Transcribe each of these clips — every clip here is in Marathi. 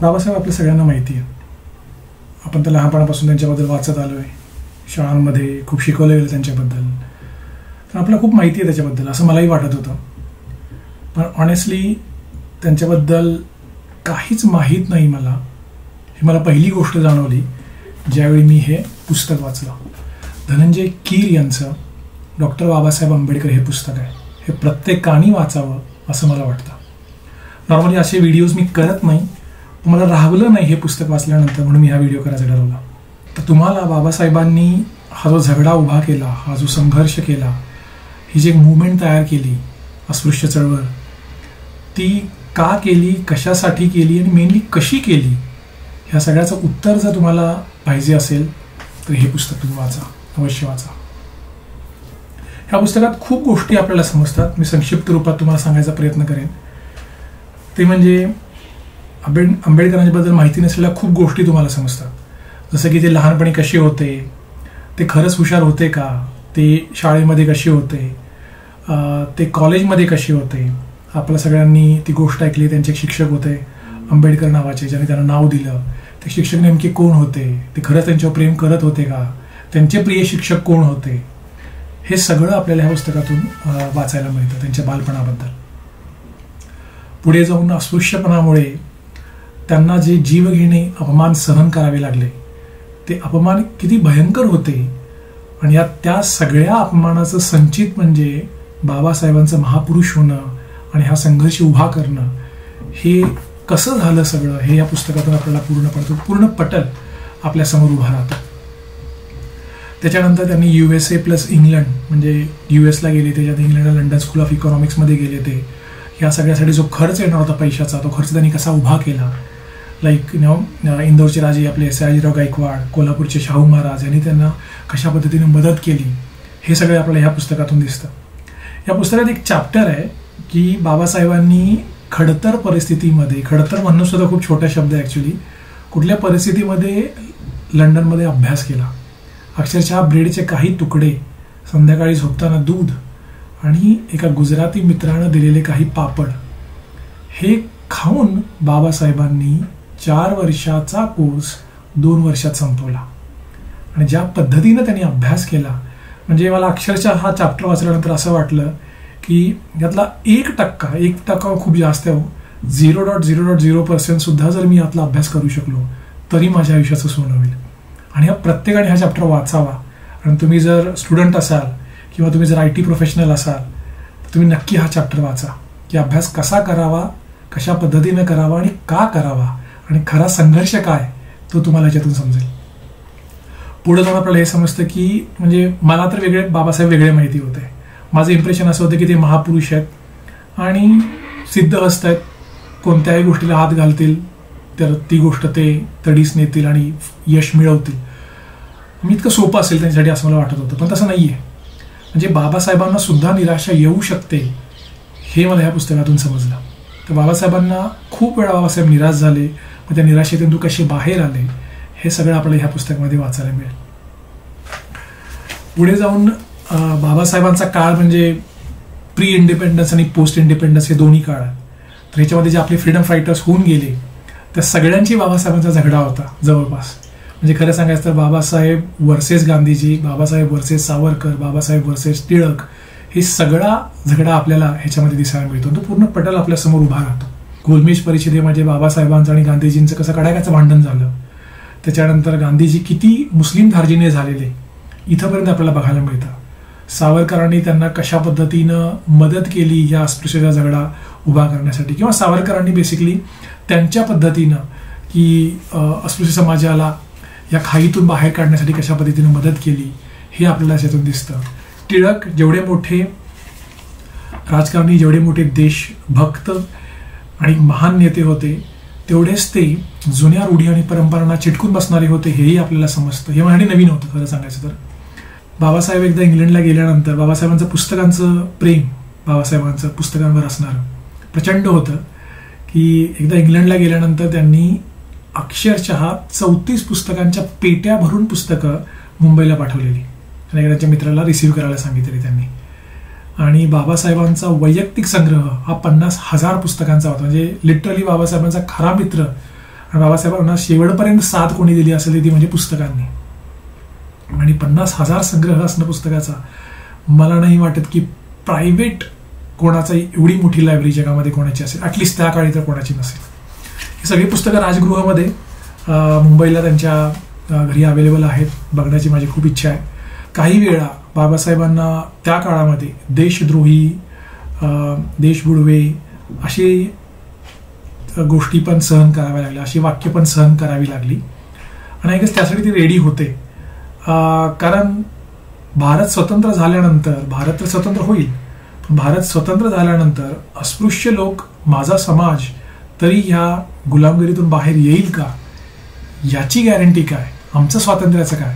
बाबासाहेब आपल्या सगळ्यांना माहिती आहे. आपण तर लहानपणापासून त्यांच्याबद्दल वाचत आलो आहे, शाळांमध्ये खूप शिकवलं गेलं त्यांच्याबद्दल, तर आपल्याला खूप माहिती आहे त्याच्याबद्दल असं मलाही वाटत होतं. पण ऑनेस्टली त्यांच्याबद्दल काहीच माहीत नाही मला. ही मला पहिली गोष्ट जाणवली ज्यावेळी मी हे पुस्तक वाचलं. धनंजय कीर यांचं डॉक्टर बाबासाहेब आंबेडकर हे पुस्तक आहे. हे प्रत्येकाने वाचावं असं मला वाटतं. नॉर्मली असे व्हिडिओज मी करत नाही, मला राहवलं नाही हे पुस्तक वाचल्यानंतर, म्हणून मी हा व्हिडिओ करायचा ठरवला. तर तुम्हाला बाबासाहेबांनी हा जो झगडा उभा केला, हा जो संघर्ष केला, ही जी मूवमेंट तयार केली, अस्पृश्य चळवळ, ती का केली, कशासाठी केली आणि मेनली कशी केली, ह्या सगळ्याचं उत्तर जर तुम्हाला पाहिजे असेल तर हे पुस्तक तुम्ही वाचा, अवश्य वाचा. ह्या पुस्तकात खूप गोष्टी आपल्याला समजतात. मी संक्षिप्त रूपात तुम्हाला सांगायचा प्रयत्न करेन. ते म्हणजे आंबेडकरांबद्दल माहिती नसलेल्या खूप गोष्टी तुम्हाला समजतात. जसं की ते लहानपणी कसे होते, ते खरंच हुशार होते का, ते शाळेमध्ये कसे होते, ते कॉलेजमध्ये कसे होते. आपल्या सगळ्यांनी ती गोष्ट ऐकली, त्यांचे एक शिक्षक होते आंबेडकर नावाचे, ज्याने त्यांना नाव दिलं. ते शिक्षक नेमके कोण होते, ते खरंच त्यांच्यावर प्रेम करत होते का, त्यांचे प्रिय शिक्षक कोण होते, हे सगळं आपल्याला ह्या पुस्तकातून वाचायला मिळतं त्यांच्या बालपणाबद्दल. पुढे जाऊन अस्पृश्यपणामुळे त्यांना जे जीवघेणे अपमान सहन करावे लागले, ते अपमान किती भयंकर होते, आणि त्या सगळ्या अपमानाचं संचित म्हणजे बाबासाहेबांचं महापुरुष होणं आणि हा संघर्ष उभा करणं. हे कसं झालं सगळं हे या पुस्तकातून आपल्याला पूर्ण पटल आपल्यासमोर उभा राहतो. त्याच्यानंतर त्यांनी USA प्लस इंग्लंड, म्हणजे US ला गेले, त्याच्यात इंग्लंडला लंडन स्कूल ऑफ इकॉनॉमिक्समध्ये गेले. ते ह्या सगळ्यासाठी जो खर्च येणार होता पैशाचा, तो खर्च त्यांनी कसा उभा केला. लाईक इंदोरचे राजे आपले सयाजीराव गायकवाड, कोल्हापूरचे शाहू महाराज यांनी त्यांना कशा पद्धतीने मदत केली, हे सगळे आपल्याला ह्या पुस्तकातून दिसतं. या पुस्तकात एक चॅप्टर आहे की बाबासाहेबांनी खडतर परिस्थितीमध्ये, खडतर म्हणणं सुद्धा खूप छोटा शब्द आहे ॲक्च्युली, कुठल्या परिस्थितीमध्ये लंडनमध्ये अभ्यास केला. अक्षरशः ब्रेडचे काही तुकडे, संध्याकाळी झोपताना दूध आणि एका गुजराती मित्रानं दिलेले काही पापड, हे खाऊन बाबासाहेबांनी 4 वर्षाचा कोर्स 2 वर्षात संपवला. आणि ज्या पद्धतीनं त्यांनी अभ्यास केला, म्हणजे मला अक्षरशः हा चॅप्टर वाचल्यानंतर असं वाटलं की यातला 1% खूप जास्त आहे, 0.0% सुद्धा जर मी यातला अभ्यास करू शकलो तरी माझ्या आयुष्याचं सोनं होईल. आणि प्रत्येकाने हा चॅप्टर वाचावा. आणि तुम्ही जर स्टुडंट असाल किंवा तुम्ही जर IT प्रोफेशनल असाल तर तुम्ही नक्की हा चॅप्टर वाचा, की अभ्यास कसा करावा, कशा पद्धतीनं करावा आणि का करावा, आणि खरा संघर्ष काय तो तुम्हाला याच्यातून समजेल. पुढे जाऊन आपल्याला हे समजतं की म्हणजे मला तर बाबासाहेब वेगळे माहिती होते. माझं इम्प्रेशन असं होतं की ते महापुरुष आहेत आणि सिद्धहस्त आहेत, कोणत्याही गोष्टीला हात घालतील तर ती गोष्ट ते तडीस नेतील आणि यश मिळवतील. मी इतकं सोपं असेल त्यांच्यासाठी असं मला वाटत होतं, पण तसं नाही आहे. म्हणजे बाबासाहेबांना सुद्धा निराशा येऊ शकते हे मला ह्या पुस्तकातून समजलं. तर बाबासाहेबांना खूप वेळा बाबासाहेब निराश झाले, मग त्या निराशेतून तू कसे बाहेर आले, हे सगळं आपल्याला ह्या पुस्तकामध्ये वाचायला मिळेल. पुढे जाऊन बाबासाहेबांचा काळ म्हणजे प्री इंडिपेंडन्स आणि पोस्ट इंडिपेंडन्स हे दोन्ही काळ आहेत. तर ह्याच्यामध्ये जे आपले फ्रीडम फायटर्स होऊन गेले त्या सगळ्यांची बाबासाहेबांचा झगडा होता जवळपास. म्हणजे खरं सांगायचं तर Babasaheb versus Gandhiji, Babasaheb versus Savarkar, Babasaheb versus Tilak, हे सगळा झगडा आपल्याला ह्याच्यामध्ये दिसायला मिळतो. तो पूर्ण पटल आपल्यासमोर उभा राहतो. गोलमेज परिषदेमध्ये बाबासाहेबांचं आणि गांधीजींचं कसं कडाक्याचं भांडण झालं, त्याच्यानंतर गांधीजी किती मुस्लिम धार्जिणे झालेले इथंपर्यंत आपल्याला बघायला मिळतं. सावरकरांनी त्यांना कशा पद्धतीनं मदत केली या अस्पृश्यता झगडा उभा करण्यासाठी, किंवा सावरकरांनी बेसिकली त्यांच्या पद्धतीनं की अस्पृश्य समाजाला या खाईतून बाहेर काढण्यासाठी कशा पद्धतीनं मदत केली हे आपल्याला त्यातून दिसतं. टिळक जेवढे मोठे राजकारणी, जेवढे मोठे देशभक्त आणि महान नेते होते, तेवढेच ते जुन्या रूढी आणि परंपरांना चिटकून बसणारे होते हेही आपल्याला समजतं. हे माझ्यासाठी नवीन होतं खरं सांगायचं तर. बाबासाहेब एकदा इंग्लंडला गेल्यानंतर बाबासाहेबांचं पुस्तकांचं प्रेम, बाबासाहेबांचं पुस्तकांवर असणारं प्रचंड होतं की एकदा इंग्लंडला गेल्यानंतर त्यांनी अक्षरशः 34 पुस्तकांच्या पेट्या भरून पुस्तकं मुंबईला पाठवलेली आणि त्यांच्या मित्राला रिसीव्ह करायला सांगितलेली त्यांनी. आणि बाबासाहेबांचा वैयक्तिक संग्रह हा 50,000 पुस्तकांचा होता. म्हणजे लिटरली बाबासाहेबांचा खरा मित्र आणि बाबासाहेबांना शेवटपर्यंत साथ कोणी दिली असेल ती म्हणजे पुस्तकांनी. आणि 50,000 संग्रह असणं पुस्तकाचा, मला नाही वाटत की प्रायव्हेट कोणाचा एवढी मोठी लायब्ररी जगामध्ये कोणाची असेल, ॲटलिस्ट त्या काळी तर कोणाची नसेल. ही सगळी पुस्तकं राजगृहामध्ये मुंबईला त्यांच्या घरी अवेलेबल आहेत, बघण्याची माझी खूप इच्छा आहे. काही वेळा बाबासाहेबांना त्या काळामध्ये देशद्रोही, देशबुडवे अशी गोष्टी पण सहन कराव्या लागल्या, अशी वाक्य पण सहन करावी लागली. आणि आय गेस त्यासाठी ते रेडी होते. कारण भारत स्वतंत्र झाल्यानंतर, भारत तर स्वतंत्र होईल, पण भारत स्वतंत्र झाल्यानंतर अस्पृश्य लोक, माझा समाज तरी ह्या गुलामगिरीतून बाहेर येईल का, याची गॅरंटी काय, आमचं स्वातंत्र्याचं काय.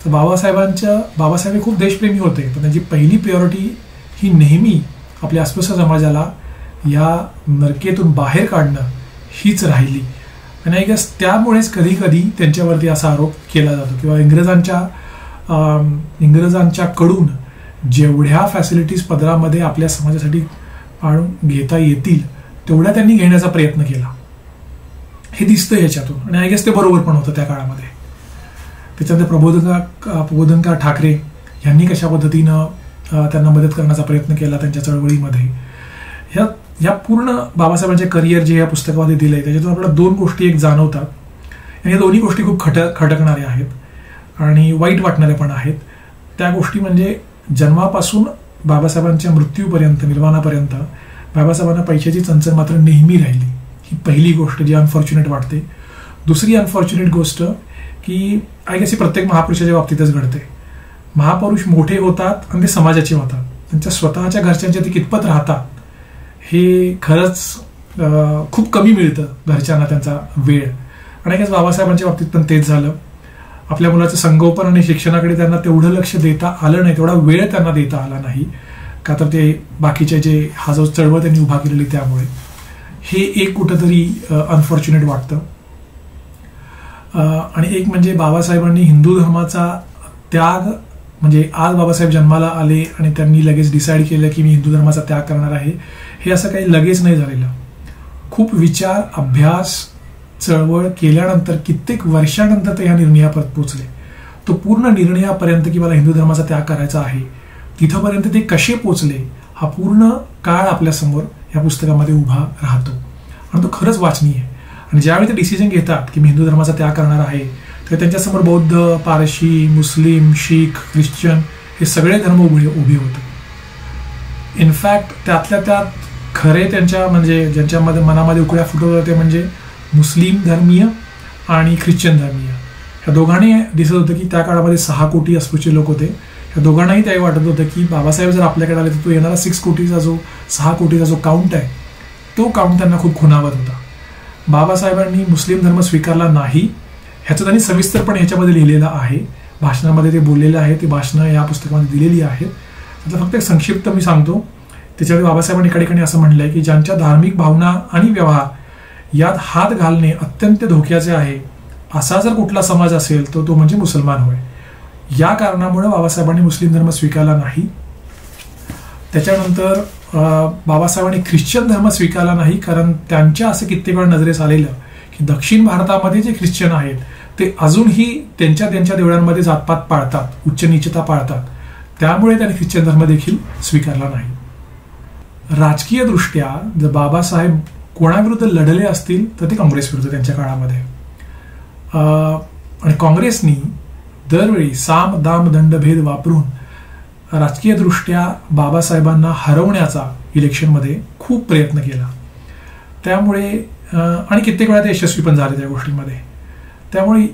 तर बाबासाहेब खूप देशप्रेमी होते, पण त्यांची पहिली प्रायोरिटी ही नेहमी आपल्या अस्पृश्य समाजाला या नरकेतून बाहेर काढणं हीच राहिली. आणि आय गेस त्यामुळेच कधी कधी त्यांच्यावरती असा आरोप केला जातो किंवा इंग्रजांच्याकडून जेवढ्या फॅसिलिटीज पदरामध्ये आपल्या समाजासाठी पाडून घेता येतील तेवढ्या त्यांनी घेण्याचा प्रयत्न केला, हे दिसतं याच्यातून. आणि आय गेस ते बरोबर पण होतं त्या काळामध्ये. त्याच्यानंतर प्रबोधनकार ठाकरे यांनी कशा पद्धतीनं त्यांना मदत करण्याचा प्रयत्न केला त्यांच्या चळवळीमध्ये. ह्या पूर्ण बाबासाहेबांचे करिअर जे या पुस्तकामध्ये दिलंय त्याच्यातून आपल्याला दोन गोष्टी एक जाणवतात. आणि या दोन्ही गोष्टी खूप खटकणाऱ्या आहेत आणि वाईट वाटणाऱ्या पण आहेत. त्या गोष्टी म्हणजे जन्मापासून बाबासाहेबांच्या मृत्यूपर्यंत, निर्वाणापर्यंत बाबासाहेबांना पैशाची चंचल मात्र नेहमी राहिली. ही पहिली गोष्ट जी अनफॉर्च्युनेट वाटते. दुसरी अनफॉर्च्युनेट गोष्ट की आय गेस ही प्रत्येक महापुरुषाच्या बाबतीतच घडते. महापुरुष मोठे होतात आणि ते समाजाचे होतात, त्यांच्या स्वतःच्या घरच्यांच्या ते कितपत राहतात हे खरंच खूप कमी मिळतं घरच्यांना त्यांचा वेळ. आणि आय बाबासाहेबांच्या बाबतीत पण तेच झालं. आपल्या मुलाचं संगोपन आणि शिक्षणाकडे त्यांना तेवढं लक्ष देता आलं नाही, तेवढा वेळ त्यांना देता आला नाही, का तर ते बाकीचे जे हा जो चळवळ त्यांनी उभा केलेली त्यामुळे. हे एक कुठंतरी अनफॉर्च्युनेट वाटतं. आणि एक म्हणजे बाबासाहेबांनी हिंदू धर्माचा त्याग, म्हणजे आज बाबासाहेब जन्माला आले आणि त्यांनी लगेच डिसाईड केलं की मी हिंदू धर्माचा त्याग करणार आहे, हे असं काही लगेच नाही झालेलं. खूप विचार, अभ्यास, चळवळ केल्यानंतर कित्येक वर्षानंतर ते ह्या निर्णयापर्यंत पोहोचले. तो पूर्ण निर्णयापर्यंत की मला हिंदू धर्माचा त्याग करायचा आहे, तिथपर्यंत ते कसे पोहोचले हा पूर्ण काळ आपल्यासमोर या पुस्तकामध्ये उभा राहतो. आणि तो खरंच वाचनीय आहे. आणि ज्यावेळी ते डिसिजन घेतात की मी हिंदू धर्माचा त्याग करणार आहे, तर त्यांच्यासमोर बौद्ध, पारशी, मुस्लिम, शीख, ख्रिश्चन हे सगळे धर्म उभे होते. इनफॅक्ट त्यातल्या त्यात खरे त्यांच्या म्हणजे ज्यांच्यामध्ये मनामध्ये उकळ्या फुटवत होते म्हणजे मुस्लिम धर्मीय आणि ख्रिश्चन धर्मीय. ह्या दोघांनी दिसत होतं की त्या काळामध्ये 6 कोटी अस्पृश्य लोक होते. ह्या दोघांनाही त्याही वाटत होतं की बाबासाहेब जर आपल्याकडे आले तर तो येणारा 6 कोटीचा जो काउंट आहे तो काउंट त्यांना खूप खुणावत होता. बाबासाहेबांनी मुस्लिम धर्म स्वीकारला नाही, ह्याचं त्यांनी सविस्तरपणे ह्याच्यामध्ये लिहिलेलं आहे. भाषणामध्ये ते बोललेलं आहे, ती भाषणं या पुस्तकामध्ये दिलेली आहेत. त्यातलं फक्त एक संक्षिप्त मी सांगतो. त्याच्यामध्ये बाबासाहेबांनी एका असं म्हणलंय की ज्यांच्या धार्मिक भावना आणि व्यवहार यात हात घालणे अत्यंत धोक्याचे आहे, असा जर कुठला समाज असेल तर तो म्हणजे मुसलमान होय. या कारणामुळे बाबासाहेबांनी मुस्लिम धर्म स्वीकारला नाही. त्याच्यानंतर बाबासाहेबांनी ख्रिश्चन धर्म स्वीकारला नाही, कारण त्यांच्या असं कित्येक वेळा नजरेस आलेलं की दक्षिण भारतामध्ये जे ख्रिश्चन आहेत ते अजूनही त्यांच्या देवळांमध्ये जातपात पाळतात, उच्च नीचता पाळतात. त्यामुळे त्यांनी ख्रिश्चन धर्म देखील स्वीकारला नाही. राजकीय दृष्ट्या जर बाबासाहेब कोणाविरुद्ध लढले असतील तर ते काँग्रेस विरुद्ध त्यांच्या काळामध्ये. आणि काँग्रेसनी दरवेळी साम दाम दंड भेद वापरून राजकीय दृष्ट्या बाबासाहेबांना हरवण्याचा इलेक्शनमध्ये खूप प्रयत्न केला. त्यामुळे आणि कित्येक वेळा ते यशस्वी पण झाले त्या गोष्टींमध्ये. त्यामुळे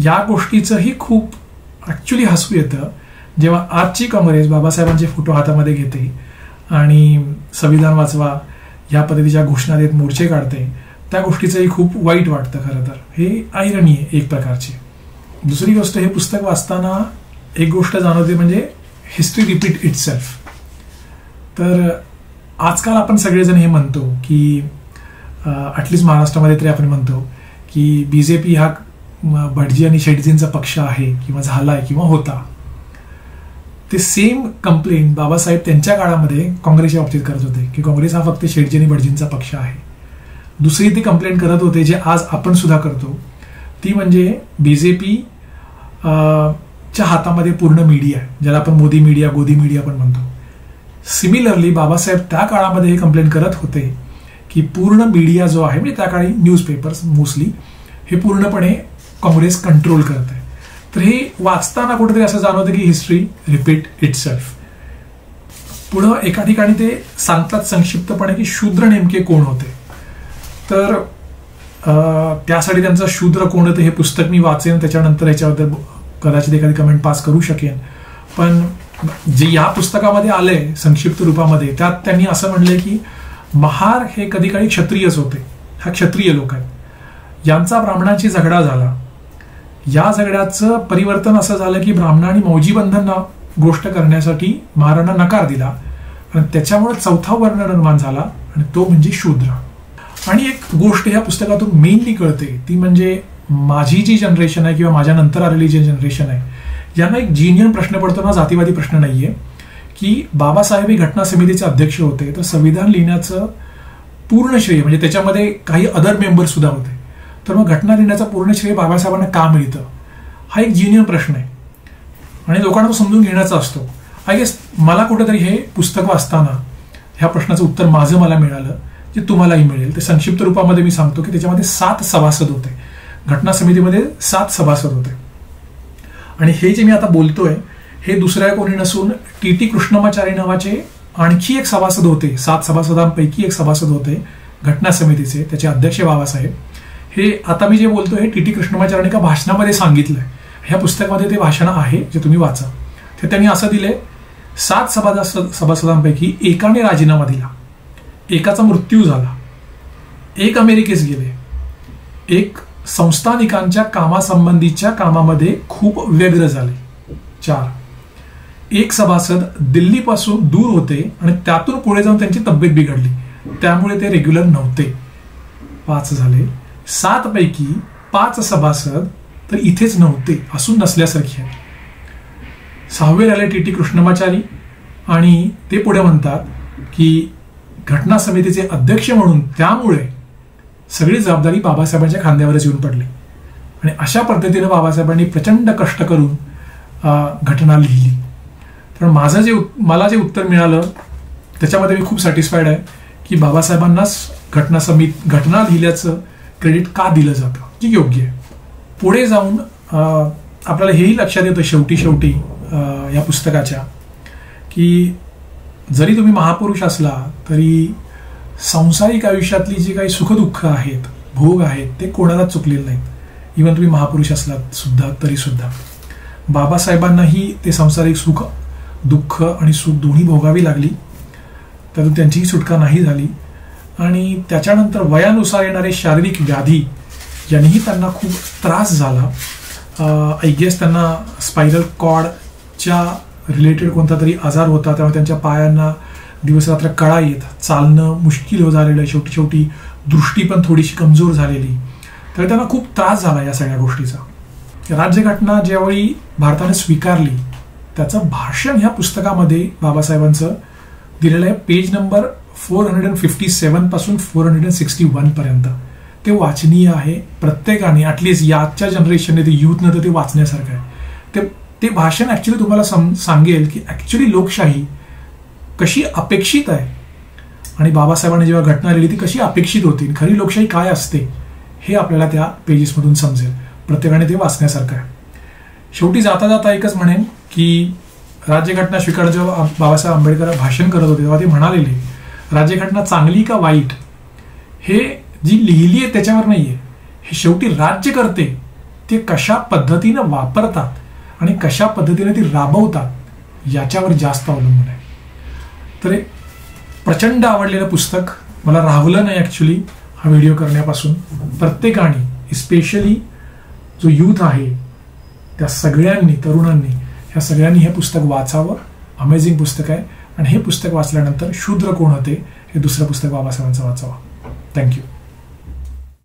या गोष्टीचंही खूप ॲक्च्युली हसू येतं जेव्हा आजची काँग्रेस बाबासाहेबांचे फोटो हातामध्ये घेते आणि संविधान वाचवा या पद्धतीच्या घोषणा देत मोर्चे काढते. त्या गोष्टीचंही खूप वाईट वाटतं. खरं तर हे आयरनी आहे एक प्रकारची. दुसरी गोष्ट, हे पुस्तक वाचताना एक गोष्ट जाणवते म्हणजे हिस्ट्री रिपीट इटसेल्फ. तर आजकाल आपण सगळेजण हे म्हणतो की ॲटलिस्ट महाराष्ट्रामध्ये तरी आपण म्हणतो की BJP हा भटजी आणि शेटजींचा पक्ष आहे किंवा झालाय किंवा होता. ते सेम कंप्लेंट बाबासाहेब त्यांच्या काळामध्ये काँग्रेसच्या बाबतीत करत होते की काँग्रेस हा फक्त शेटजी आणि भटजींचा पक्ष आहे. दुसरी ती कंप्लेंट करत होते जे आज आपण सुद्धा करतो, ती म्हणजे बीजेपी च्या हातामध्ये पूर्ण मीडिया आहे, ज्याला आपण मोदी मीडिया, गोदी मीडिया पण म्हणतो. सिमिलरली बाबासाहेब त्या काळामध्ये हे कंप्लेंट करत होते की पूर्ण मीडिया जो आहे, म्हणजे त्या काळी न्यूजपेपर्स मोस्टली, हे पूर्णपणे काँग्रेस कंट्रोल करत आहे. तर हे वाचताना कुठेतरी असं जाणवतं की हिस्ट्री रिपीट इटसेल्फ. पुढं एका ठिकाणी ते सांगतात संक्षिप्तपणे की शूद्र नेमके कोण होते. तर त्यासाठी त्यांचं शूद्र कोण होतं हे पुस्तक मी वाचेन, त्याच्यानंतर याच्याबद्दल कदाचित एखादी कमेंट पास करू शकेन. पण जे या पुस्तकामध्ये आलंय संक्षिप्त रूपामध्ये, त्यात त्यांनी असं म्हणलंय की महार हे कधी काळी क्षत्रियच होते, हा क्षत्रिय लोक आहेत. यांचा ब्राह्मणांशी झगडा झाला. या झगड्याचं परिवर्तन असं झालं की ब्राह्मणांनी मौजीबंधन गोष्ट करण्यासाठी महारांना नकार दिला आणि त्याच्यामुळे चौथा वर्ण निर्माण झाला आणि तो म्हणजे शूद्र. आणि एक गोष्ट या पुस्तकातून मेनली कळते ती म्हणजे माझी जी जनरेशन आहे किंवा माझ्या नंतर आलेली जी जनरेशन आहे, यांना एक जिनियन प्रश्न पडतो ना, जातीवादी प्रश्न नाहीये, की बाबासाहेब हे घटना समितीचे अध्यक्ष होते, तर संविधान लिहिण्याचं पूर्ण श्रेय, म्हणजे त्याच्यामध्ये काही अदर मेंबर सुद्धा होते, तर मग घटना लिहिण्याचं पूर्ण श्रेय बाबासाहेबांना का मिळतं, हा एक जिनियन प्रश्न आहे आणि लोकांना तो समजून घेण्याचा असतो. आय गेस मला कुठेतरी हे पुस्तक वाचताना ह्या प्रश्नाचं उत्तर माझं मला मिळालं, जे तुम्हालाही मिळेल. ते संक्षिप्त रूपामध्ये मी सांगतो की त्याच्यामध्ये 7 सभासद होते, घटना समितीमध्ये 7 सभासद होते. आणि हे जे मी आता बोलतोय हे दुसऱ्या कोणी नसून टी कृष्णमाचारी नावाचे आणखी एक सभासद होते. 7 सभासदांपैकी एक सभासद होते घटना समितीचे, त्याचे अध्यक्ष बाबासाहेब. हे आता मी जे बोलतोय हे टी कृष्णमाचार्यांनी एका भाषणामध्ये सांगितलंय. ह्या पुस्तकामध्ये ते भाषण आहे जे तुम्ही वाचा. ते त्यांनी असं दिलंय, 7 सभासदांपैकी एकाने राजीनामा दिला, एकाचा मृत्यू झाला, एक अमेरिकेस गेले, एक संस्थानिकांच्या कामासंबंधीच्या कामामध्ये खूप व्यग्र झाले, 4 एक सभासद दिल्लीपासून दूर होते आणि त्यातून पुढे जाऊन त्यांची तब्येत बिघडली, त्यामुळे ते रेग्युलर नव्हते, 5 झाले. 7 पैकी 5 सभासद तर इथेच नव्हते, असून नसल्यासारखे आहे. 6वे राहिले टी कृष्णमाचारी आणि ते पुढे म्हणतात की घटना समितीचे अध्यक्ष म्हणून त्यामुळे सगळी जबाबदारी बाबासाहेबांच्या खांद्यावरच येऊन पडली आणि अशा पद्धतीने बाबासाहेबांनी प्रचंड कष्ट करून घटना लिहिली. तर मला जे उत्तर मिळालं त्याच्यामध्ये मी खूप सॅटिस्फाईड आहे की बाबासाहेबांनाच घटना लिहिल्याचं क्रेडिट का दिलं जातं, जे योग्य आहे. पुढे जाऊन आपल्याला हेही लक्षात येतं शेवटी या पुस्तकाच्या की जरी तुम्ही महापुरुष असला तरी सांसारिक आयुष्यातली जी काही सुखदुःख आहेत, भोग आहेत, ते कोणालाच चुकलेले नाहीत. इव्हन तुम्ही महापुरुष असलात सुद्धा तरी सुद्धा बाबासाहेबांनाही ते सांसारिक सुख, दुःख आणि सुख दोन्ही भोगावी लागली, त्यातून त्यांचीही सुटका नाही झाली. आणि त्याच्यानंतर वयानुसार येणारे शारीरिक व्याधी यांनीही त्यांना खूप त्रास झाला. आय गेस त्यांना स्पायनल कॉर्डच्या रिलेटेड कोणता तरी आजार होता, त्यामुळे त्यांच्या पायांना दिवस रात्र कळा येत, चालणं मुश्किल हो झालेलं, शेवटी दृष्टी पण थोडीशी कमजोर झालेली. तर त्यांना खूप त्रास झाला या सगळ्या गोष्टीचा. राज्यघटना ज्यावेळी भारताने स्वीकारली त्याचं भाषण ह्या पुस्तकामध्ये बाबासाहेबांचं दिलेलं आहे. पेज नंबर 457 पासून 461 पर्यंत ते वाचनीय आहे. प्रत्येकाने ॲटलिस्ट याच्या जनरेशनने, ते युथनं तर ते वाचण्यासारखं आहे. ते भाषण ॲक्च्युली तुम्हाला सांगेल की ॲक्च्युली लोकशाही कशी अपेक्षित आहे आणि बाबासाहेबांनी जेव्हा घटना लिहिली ती कशी अपेक्षित होती, खरी लोकशाही काय असते हे आपल्याला त्या पेजेसमधून समजेल. प्रत्येकाने ते वाचण्यासारखं आहे. शेवटी जाता जाता एकच म्हणेन की राज्यघटना स्वीकार जेव्हा बाबासाहेब आंबेडकर भाषण करत होते तेव्हा ते म्हणालेले राज्यघटना चांगली का वाईट हे जी लिहिली आहे त्याच्यावर नाहीये, हे शेवटी राज्यकर्ते ते कशा पद्धतीनं वापरतात आणि कशा पद्धतीने ती राबवतात याच्यावर जास्त अवलंबून आहे. तर एक प्रचंड आवडलेलं पुस्तक, मला राहवलं नाही ॲक्च्युली हा व्हिडिओ करण्यापासून. प्रत्येकाने स्पेशली जो यूथ आहे त्या सगळ्यांनी, तरुणांनी, ह्या सगळ्यांनी हे पुस्तक वाचावं. अमेझिंग पुस्तक आहे आणि हे पुस्तक वाचल्यानंतर शूद्र कोण होते हे दुसरं पुस्तक बाबासाहेबांचं वाचावं. थँक्यू.